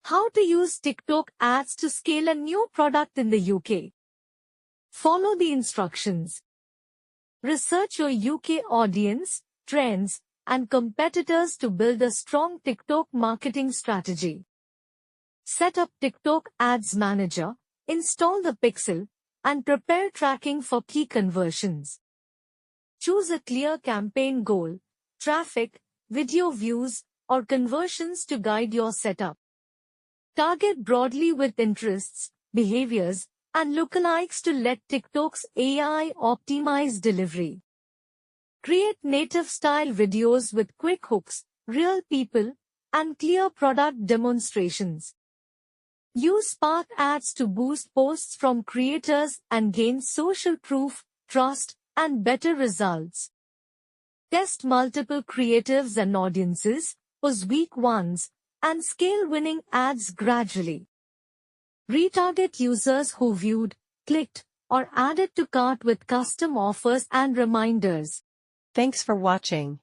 How to use TikTok ads to scale a new product in the UK. Follow the instructions. Research your UK audience, trends, and competitors to build a strong TikTok marketing strategy. Set up TikTok Ads Manager, install the pixel, and prepare tracking for key conversions. Choose a clear campaign goal, traffic, video views, or conversions to guide your setup. Target broadly with interests, behaviors, and lookalikes to let TikTok's AI optimize delivery. Create native-style videos with quick hooks, real people, and clear product demonstrations. Use Spark ads to boost posts from creators and gain social proof, trust, and better results. Test multiple creatives and audiences, use weak ones, and scale winning ads gradually. Retarget users who viewed, clicked, or added to cart with custom offers and reminders. Thanks for watching.